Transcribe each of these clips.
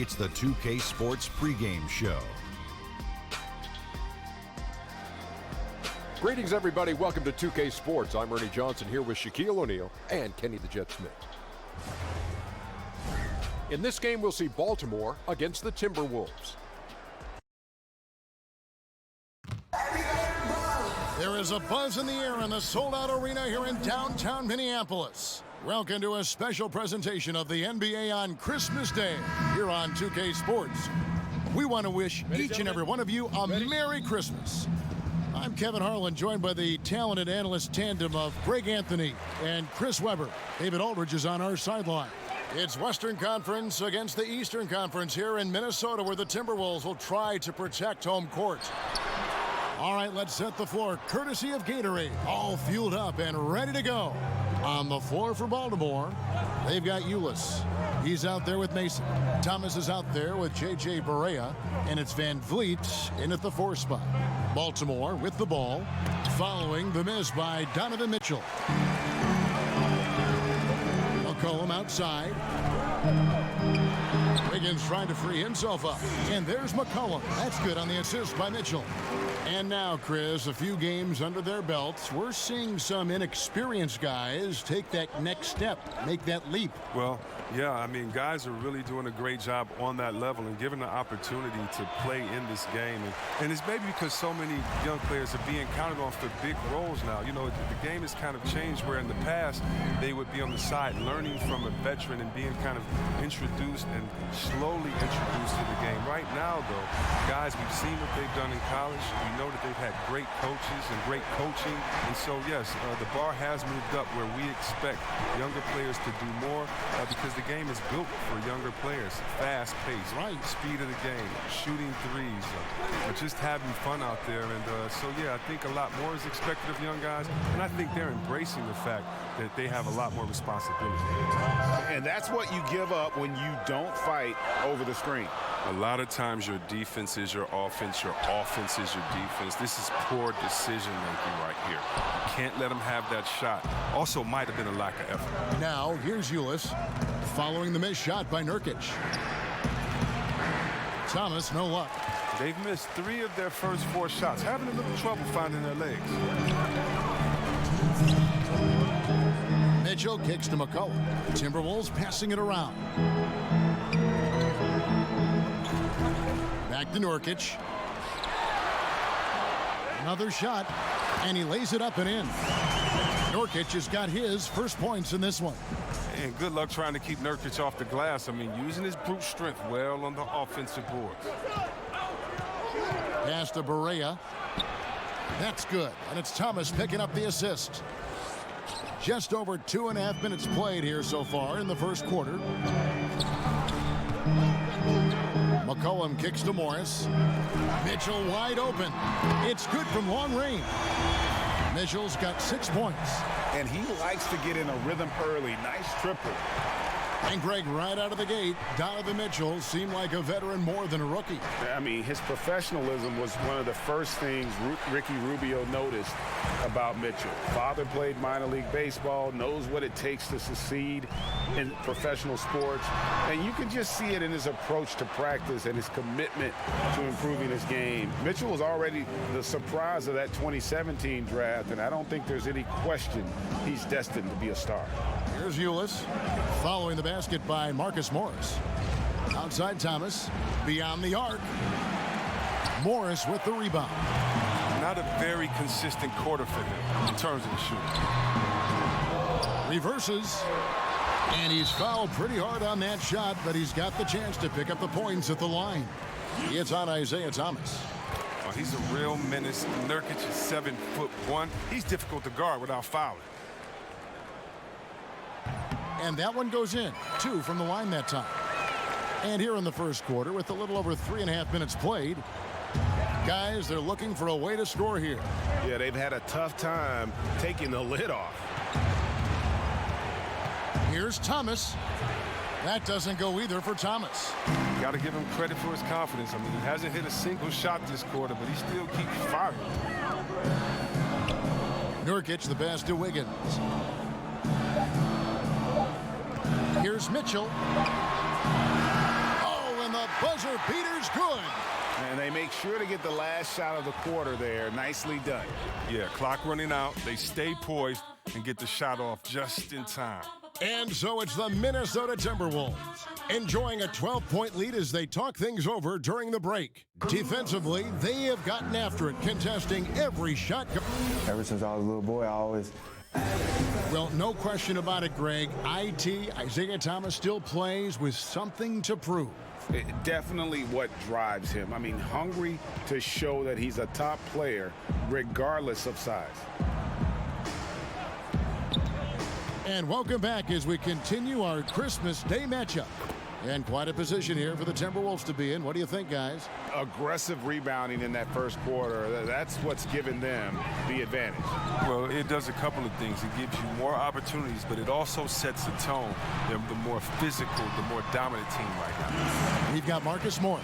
It's the 2K Sports pregame show. Greetings, everybody. Welcome to 2K Sports. I'm Ernie Johnson here with Shaquille O'Neal and Kenny the Jet Smith. In this game, we'll see Baltimore against the Timberwolves. There is a buzz in the air in the sold-out arena here in downtown Minneapolis. Welcome to a special presentation of the NBA on Christmas Day here on 2K Sports. We want to wish each and every one of you a Merry Christmas. I'm Kevin Harlan, joined by the talented analyst tandem of Greg Anthony and Chris Webber. David Aldridge is on our sideline. It's Western Conference against the Eastern Conference here in Minnesota, where the Timberwolves will try to protect home court. All right, let's set the floor, courtesy of Gatorade. All fueled up and ready to go. On the floor for Baltimore, they've got Ulis. He's out there with Mason. Thomas is out there with J.J. Barea, and it's Van Vliet in at the 4 spot. Baltimore with the ball, following the miss by Donovan Mitchell. McCollum outside. Wiggins trying to free himself up. And there's McCollum. That's good on the assist by Mitchell. And now, Chris, a few games under their belts, we're seeing some inexperienced guys take that next step, make that leap. Well, yeah, I mean, guys are really doing a great job on that level and given the opportunity to play in this game. And it's maybe because so many young players are being counted on for big roles now. You know, the game has kind of changed where in the past they would be on the side learning from a veteran and being kind of introduced and slowly introduced to the game. Right now, though, guys, we've seen what they've done in college. We know that they've had great coaches and great coaching. And so, yes, the bar has moved up where we expect younger players to do more because the game is built for younger players. Fast pace, right? Speed of the game, shooting threes, just having fun out there. And so, yeah, I think a lot more is expected of young guys. And I think they're embracing the fact that they have a lot more responsibility. And that's what you give up when you don't fight over the screen. A lot of times your defense is your offense is your defense. This is poor decision-making right here. You can't let them have that shot. Also might have been a lack of effort. Now, here's Ulis, following the missed shot by Nurkic. Thomas, no luck. They've missed 3 of their first 4 shots, having a little trouble finding their legs. Mitchell kicks to McCollum. Timberwolves passing it around. Back to Nurkic. Another shot, and he lays it up and in. Nurkic has got his first points in this one. And good luck trying to keep Nurkic off the glass. I mean, using his brute strength well on the offensive boards. Pass to Barea. That's good, and it's Thomas picking up the assist. Just over 2.5 minutes played here so far in the first quarter. McCollum kicks to Morris. Mitchell wide open. It's good from long range. Mitchell's got 6 points. And he likes to get in a rhythm early. Nice triple. And Greg, right out of the gate, Donovan Mitchell seemed like a veteran more than a rookie. I mean, his professionalism was one of the first things Ricky Rubio noticed about Mitchell. Father played minor league baseball, knows what it takes to succeed in professional sports. And you can just see it in his approach to practice and his commitment to improving his game. Mitchell was already the surprise of that 2017 draft, and I don't think there's any question he's destined to be a star. Here's Ulis, following the basket by Marcus Morris. Outside Thomas, beyond the arc. Morris with the rebound. Not a very consistent quarter for him in terms of the shooting. Reverses. And he's fouled pretty hard on that shot, but he's got the chance to pick up the points at the line. It's on Isaiah Thomas. Oh, he's a real menace. Nurkic is 7'1". He's difficult to guard without fouling. And that one goes in. 2 from the line that time. And here in the first quarter, with a little over 3.5 minutes played, guys, they're looking for a way to score here. Yeah, they've had a tough time taking the lid off. Here's Thomas. That doesn't go either for Thomas. Got to give him credit for his confidence. I mean, he hasn't hit a single shot this quarter, but he still keeps firing. Nurkic, the pass to Wiggins. Here's Mitchell. Oh, and the Buzzer beater's good. And they make sure to get the last shot of the quarter there. Nicely done. Yeah, clock running out. They stay poised and get the shot off just in time. And so it's the Minnesota Timberwolves enjoying a 12-point lead as they talk things over during the break. Defensively, they have gotten after it, contesting every shot. Ever since I was a little boy, I always... Well, no question about it, Greg. Isaiah Thomas still plays with something to prove. Definitely what drives him. I mean, hungry to show that he's a top player regardless of size. And welcome back as we continue our Christmas Day matchup. And quite a position here for the Timberwolves to be in. What do you think, guys? Aggressive rebounding in that first quarter. That's what's given them the advantage. Well, it does a couple of things. It gives you more opportunities, but it also sets a tone. They're the more physical, the more dominant team right now. We've got Marcus Morris,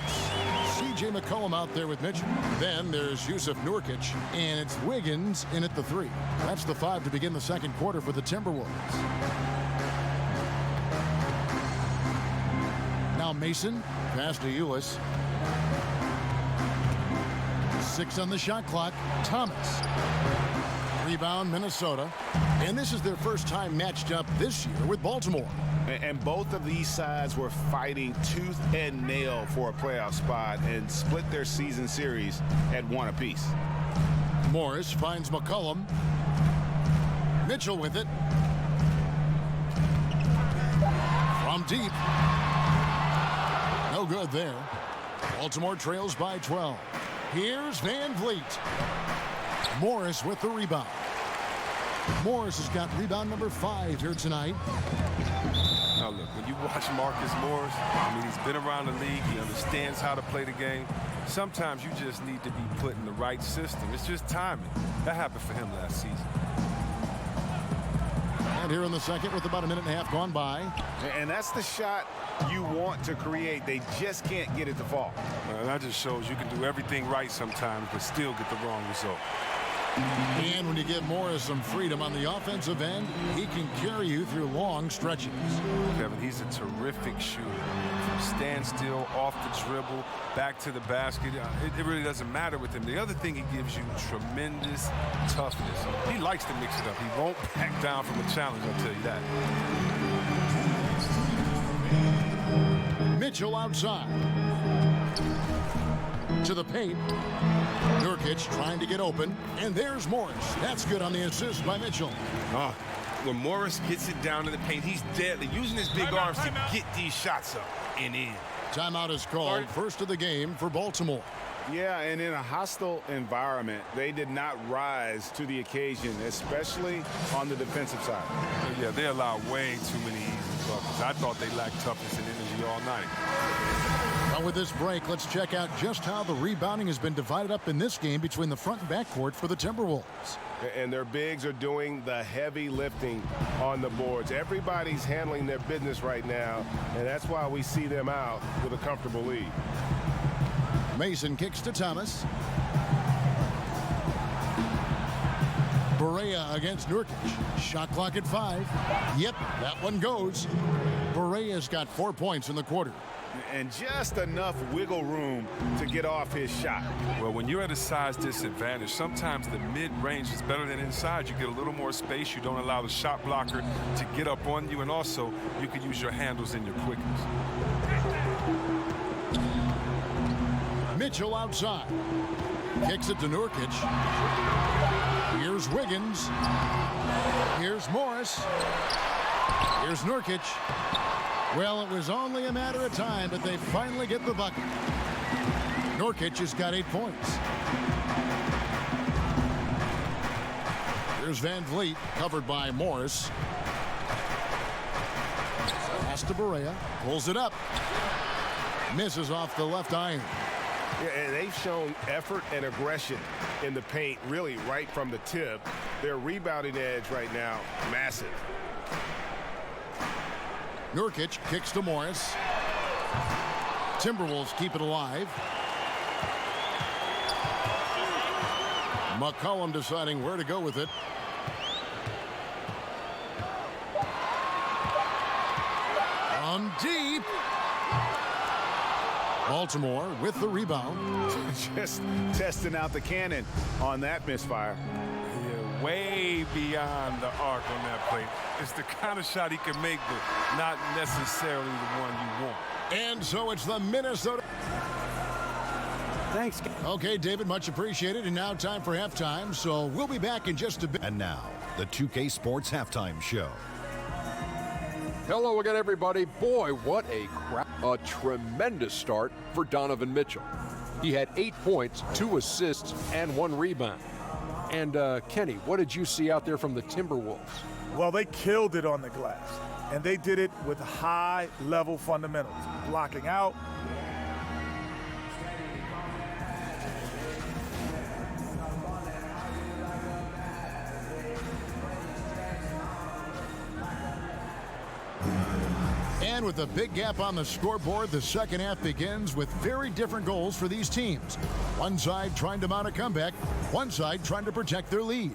C.J. McCollum out there with Mitchell. Then there's Yusuf Nurkic, and it's Wiggins in at the 3. That's the 5 to begin the second quarter for the Timberwolves. Now Mason, pass to Ulis. 6 on the shot clock. Thomas. Rebound, Minnesota. And this is their first time matched up this year with Baltimore. And both of these sides were fighting tooth and nail for a playoff spot and split their season series at 1 apiece. Morris finds McCollum. Mitchell with it. From deep. No good there. Baltimore trails by 12. Here's Van Vliet. Morris with the rebound. Morris has got rebound number 5 here tonight. Now look, when you watch Marcus Morris, I mean, he's been around the league. He understands how to play the game. Sometimes you just need to be put in the right system. It's just timing. That happened for him last season. And here in the second with about a minute and a half gone by. And that's the shot you want to create. They just can't get it to fall. Well, that just shows you can do everything right sometimes, but still get the wrong result. And when you give Morris some freedom on the offensive end, he can carry you through long stretches. Kevin, he's a terrific shooter. From standstill, off the dribble, back to the basket. It really doesn't matter with him. The other thing, he gives you tremendous toughness. He likes to mix it up. He won't back down from a challenge, I'll tell you that. Mitchell outside. To the paint. Nurkic trying to get open. And there's Morris. That's good on the assist by Mitchell. When Morris gets it down to the paint, he's deadly, using his big arms to get these shots up and in. Timeout is called. First of the game for Baltimore. Yeah, and in a hostile environment, they did not rise to the occasion, especially on the defensive side. Yeah, they allowed way too many easy buckets. I thought they lacked toughness and energy all night. Well, with this break, let's check out just how the rebounding has been divided up in this game between the front and back court for the Timberwolves. And their bigs are doing the heavy lifting on the boards. Everybody's handling their business right now, and that's why we see them out with a comfortable lead. Mason kicks to Thomas. Barea against Nurkic. Shot clock at 5. Yep, that one goes. Barea's got 4 points in the quarter. And just enough wiggle room to get off his shot. Well, when you're at a size disadvantage, sometimes the mid-range is better than inside. You get a little more space. You don't allow the shot blocker to get up on you, and also you can use your handles and your quickness. Mitchell outside. Kicks it to Nurkic. Here's Wiggins. Here's Morris. Here's Nurkic. Well, it was only a matter of time, but they finally get the bucket. Nurkic has got 8 points. Here's Van Vliet, covered by Morris. Pass to Barea. Pulls it up. Misses off the left iron. Yeah, and they've shown effort and aggression in the paint, really right from the tip. Their rebounding edge right now, massive. Nurkic kicks to Morris. Timberwolves keep it alive. McCollum deciding where to go with it. From deep. Baltimore with the rebound. Just testing out the cannon on that misfire. Yeah, way beyond the arc on that play. It's the kind of shot he can make, but not necessarily the one you want. And so it's the Minnesota. Thanks. Okay, David, much appreciated. And now time for halftime. So we'll be back in just a bit. And now, the 2K Sports Halftime Show. Hello again, everybody. Boy, what a tremendous start for Donovan Mitchell. He had 8 points, 2 assists, and 1 rebound. And Kenny, what did you see out there from the Timberwolves? Well, they killed it on the glass, and they did it with high-level fundamentals, blocking out. And with a big gap on the scoreboard, the second half begins with very different goals for these teams. One side trying to mount a comeback, one side trying to protect their lead.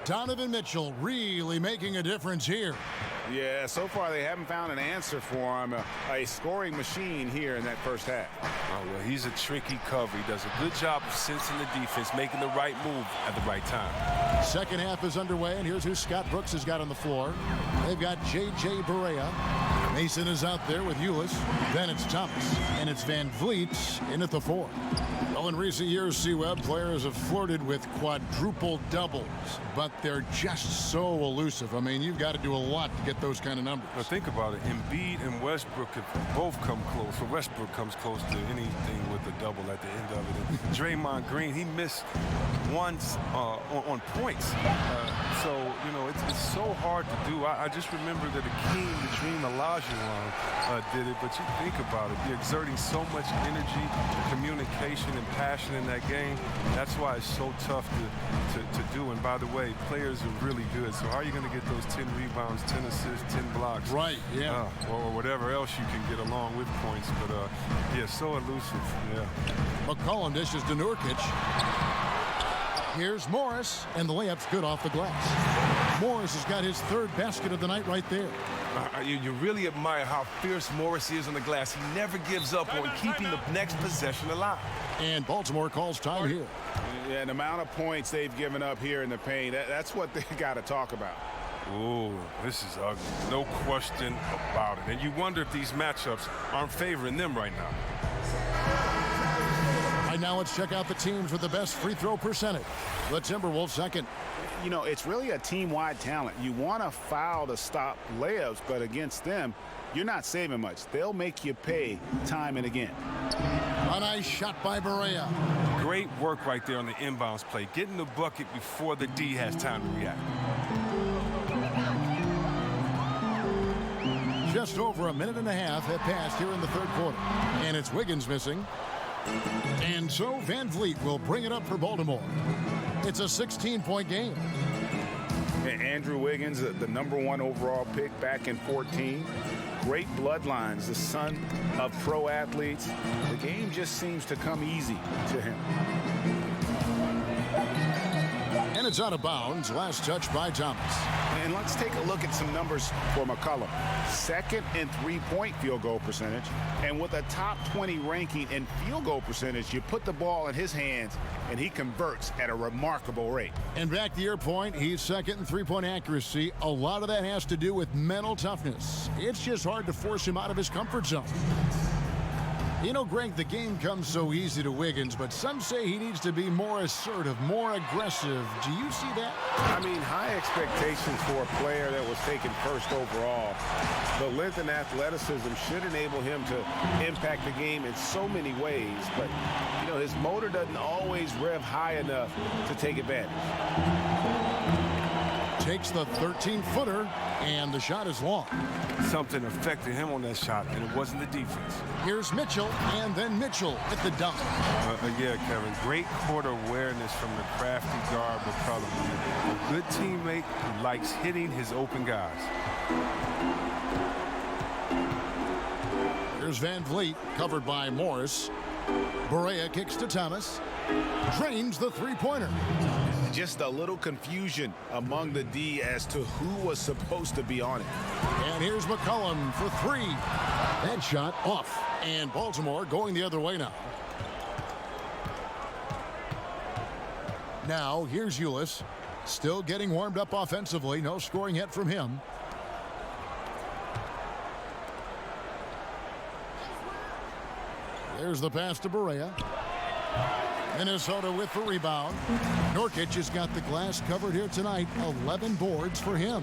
Donovan Mitchell really making a difference here. Yeah, so far they haven't found an answer for him. A scoring machine here in that first half. Oh, well, he's a tricky cover. He does a good job of sensing the defense, making the right move at the right time. Second half is underway, and here's who Scott Brooks has got on the floor. They've got J.J. Barea. Mason is out there with Ulis. Then it's Thomas, and it's Van Vliet in at the 4. Well, in recent years, C-Web players have flirted with quadruple doubles, but they're just so elusive. I mean, you've got to do a lot to get those kind of numbers. Now think about it. Embiid and Westbrook have both come close. So Westbrook comes close to anything with a double at the end of it. And Draymond Green, he missed once on points. So, you know, it's so hard to do. I just remember that Akeem, the Dream Olajuwon did it. But you think about it. You're exerting so much energy, communication, and passion in that game. That's why it's so tough to do. And by the way, players are really good. So how are you going to get those 10 rebounds, 10 assists, 10 blocks? Right, yeah. Or whatever else you can get along with points. But, yeah, so elusive. Yeah. McCollum dishes to Nurkic. Here's Morris, and the layup's good off the glass. Morris has got his 3rd basket of the night right there. You really admire how fierce Morris is on the glass. He never gives up on keeping the next possession alive. And Baltimore calls time here. Yeah, the amount of points they've given up here in the paint, that's what they got to talk about. Oh, this is ugly. No question about it. And you wonder if these matchups aren't favoring them right now. Right now, let's check out the teams with the best free throw percentage. The Timberwolves second. You know, it's really a team-wide talent. You want to foul to stop layups, but against them, you're not saving much. They'll make you pay time and again. A nice shot by Barea. Great work right there on the inbounds play. Getting the bucket before the D has time to react. Just over a minute and a half have passed here in the 3rd quarter. And it's Wiggins missing. And so Van Vliet will bring it up for Baltimore. It's a 16-point game. Andrew Wiggins, the #1 overall pick back in 14. Great bloodlines, the son of pro athletes. The game just seems to come easy to him. And it's out of bounds. Last touch by Thomas. And let's take a look at some numbers for McCollum. 2nd in 3-point field goal percentage. And with a top 20 ranking in field goal percentage, you put the ball in his hands and he converts at a remarkable rate. And back to your point, he's 2nd in 3-point accuracy. A lot of that has to do with mental toughness. It's just hard to force him out of his comfort zone. You know, Greg, the game comes so easy to Wiggins, but some say he needs to be more assertive, more aggressive. Do you see that? I mean, high expectations for a player that was taken 1st overall. The length and athleticism should enable him to impact the game in so many ways, but, you know, his motor doesn't always rev high enough to take advantage. Takes the 13-footer, and the shot is long. Something affected him on that shot, and it wasn't the defense. Here's Mitchell, and then Mitchell at the dunk. Yeah, Kevin, great court awareness from the crafty guard McCollum. A good teammate who likes hitting his open guys. Here's Van Vliet, covered by Morris. Barea kicks to Thomas. Drains the 3-pointer. Just a little confusion among the D as to who was supposed to be on it. And here's McCollum for 3. That shot off. And Baltimore going the other way now. Now, here's Ulis. Still getting warmed up offensively. No scoring yet from him. There's the pass to Barea. Minnesota with the rebound. Nurkic has got the glass covered here tonight. 11 boards for him.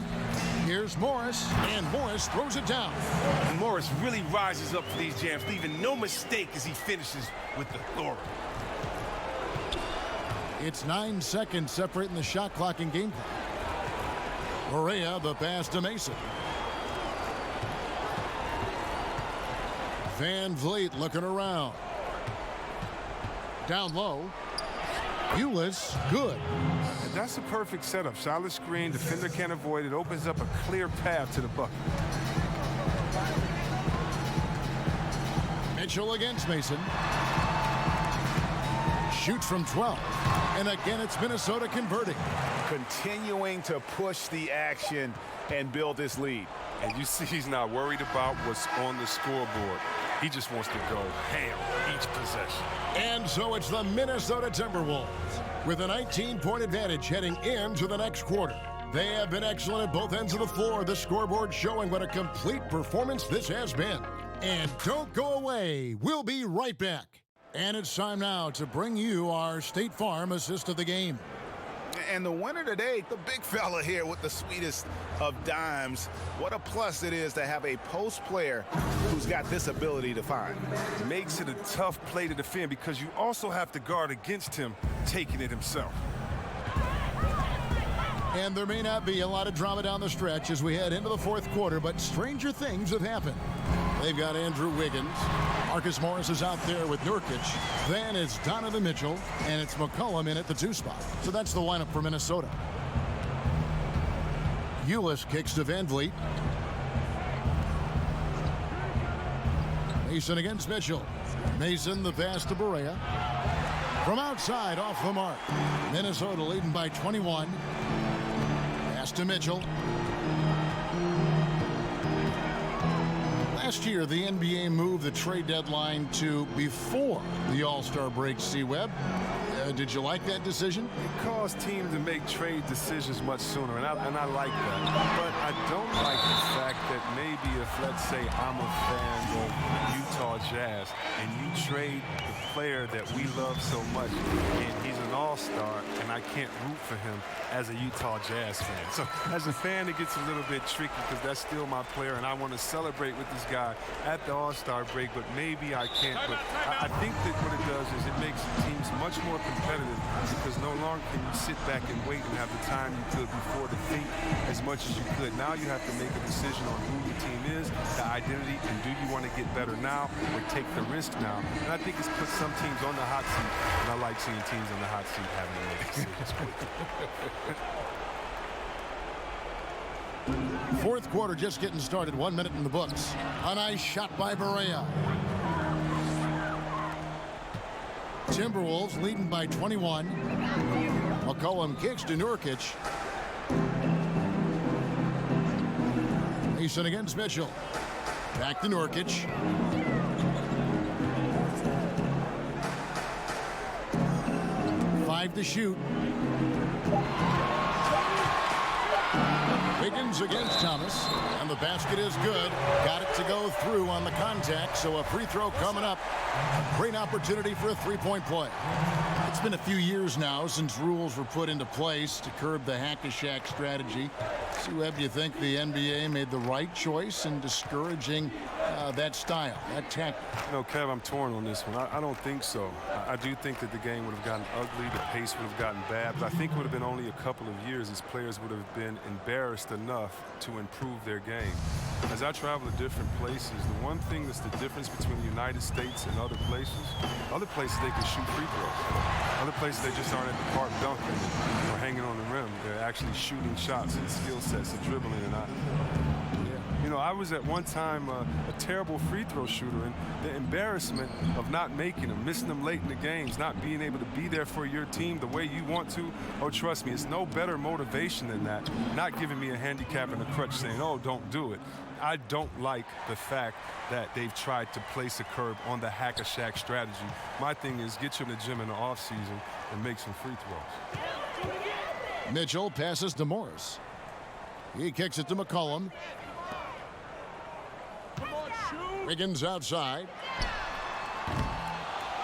Here's Morris, and Morris throws it down. And Morris really rises up for these jams, leaving no mistake as he finishes with authority. It's 9 seconds separating the shot clock and game clock. Barea, the pass to Mason. Van Vliet looking around. Down low. Ulis, good. And that's a perfect setup. Solid screen, defender can't avoid it. Opens up a clear path to the bucket. Mitchell against Mason. Shoots from 12. And again, it's Minnesota converting. Continuing to push the action and build this lead. And you see he's not worried about what's on the scoreboard. He just wants to go ham each possession. And so it's the Minnesota Timberwolves with a 19-point advantage heading into the next quarter. They have been excellent at both ends of the floor. The scoreboard showing what a complete performance this has been. And don't go away. We'll be right back. And it's time now to bring you our State Farm assist of the game. And the winner today, the big fella here with the sweetest of dimes. What a plus it is to have a post player who's got this ability to find. It makes it a tough play to defend because you also have to guard against him taking it himself. And there may not be a lot of drama down the stretch as we head into the fourth quarter, but stranger things have happened. They've got Andrew Wiggins. Marcus Morris is out there with Nurkic. Then it's Donovan Mitchell, and it's McCollum in at the 2 spot. So that's the lineup for Minnesota. Ulis kicks to Van Vliet. Mason against Mitchell. Mason the pass to Barea. From outside off the mark. Minnesota leading by 21. Pass to Mitchell. Last year, the NBA moved the trade deadline to before the All-Star break, C-Web. Did you like that decision? It caused teams to make trade decisions much sooner, and I like that. But I don't like the fact that maybe if, let's say, I'm a fan of Utah Jazz, and you trade the player that we love so much, and he's an all-star, and I can't root for him as a Utah Jazz fan. So as a fan, it gets a little bit tricky because that's still my player, and I want to celebrate with this guy at the All-Star break, but maybe I can't. But I think that what it does is it makes teams much more competitive because no longer can you sit back and wait and have the time you could before to think as much as you could. Now you have to make a decision on who your team is, the identity, and do you want to get better now or take the risk now? And I think it's put some teams on the hot seat, and I like seeing teams on the hot seat having to make decisions quickly. Fourth quarter just getting started. 1 minute in the books. A nice shot by Barea. Timberwolves leading by 21. McCollum kicks to Nurkic. Mason against Mitchell. Back to Nurkic. Five to shoot. Wiggins against Thomas, and the basket is good. Got it to go through on the contact, so a free throw coming up. Great opportunity for a three-point play. It's been a few years now since rules were put into place to curb the hack-a-shack strategy. Webb, do you think the NBA made the right choice in discouraging that style, that tactic? You know, Kev, I'm torn on this one. I don't think so. I do think that the game would have gotten ugly, the pace would have gotten bad, but I think it would have been only a couple of years as players would have been embarrassed enough to improve their game. As I travel to different places, the one thing that's the difference between the United States and other places they can shoot free throws. Other places they just aren't at the park dunking or hanging on the rim. They're actually shooting shots and skill sets and dribbling. And You know, I was at one time a terrible free throw shooter, and the embarrassment of not making them, missing them late in the games, not being able to be there for your team the way you want to, oh, trust me, it's no better motivation than that. Not giving me a handicap and a crutch saying, oh, don't do it. I don't like the fact that they've tried to place a curb on the hack-a-shack strategy. My thing is get you in the gym in the offseason and make some free throws. Mitchell passes to Morris. He kicks it to McCollum. Wiggins outside.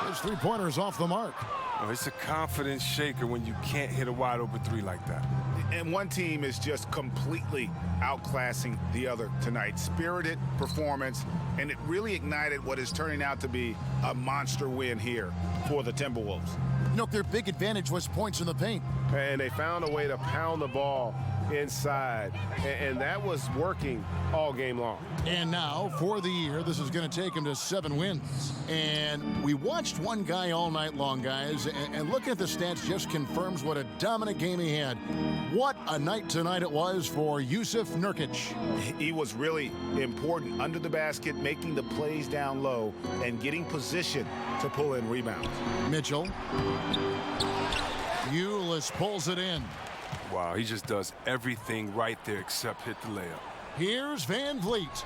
His three-pointer's off the mark. Oh, it's a confidence shaker when you can't hit a wide-open three like that. And one team is just completely outclassing the other tonight. Spirited performance, and it really ignited what is turning out to be a monster win here for the Timberwolves. You know, their big advantage was points in the paint. And they found a way to pound the ball inside, and that was working all game long. And now, for the year, this is going to take him to 7 wins. And we watched one guy all night long, guys, and looking at the stats just confirms what a dominant game he had. What a night tonight it was for Jusuf Nurkic. He was really important under the basket, making the plays down low and getting position to pull in rebounds. Mitchell. Ulis pulls it in. Wow, he just does everything right there except hit the layup. Here's Van Vliet.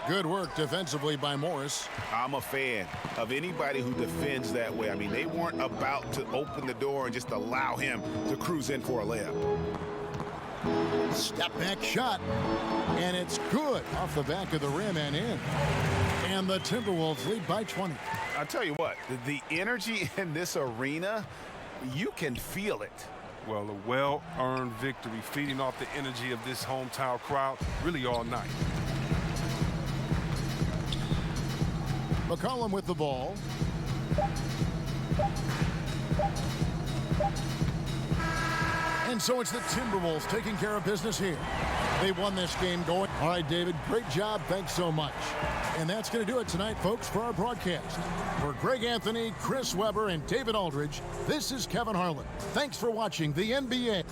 Good work defensively by Morris. I'm a fan of anybody who defends that way. I mean, they weren't about to open the door and just allow him to cruise in for a layup. Step back shot, and it's good off the back of the rim and in. And the Timberwolves lead by 20. I'll tell you what, the energy in this arena, you can feel it. Well, a well-earned victory, feeding off the energy of this hometown crowd really all night. McCollum with the ball. And so it's the Timberwolves taking care of business here. They won this game going. All right, David, great job. Thanks so much. And that's going to do it tonight, folks, for our broadcast. For Greg Anthony, Chris Webber, and David Aldridge, this is Kevin Harlan. Thanks for watching the NBA.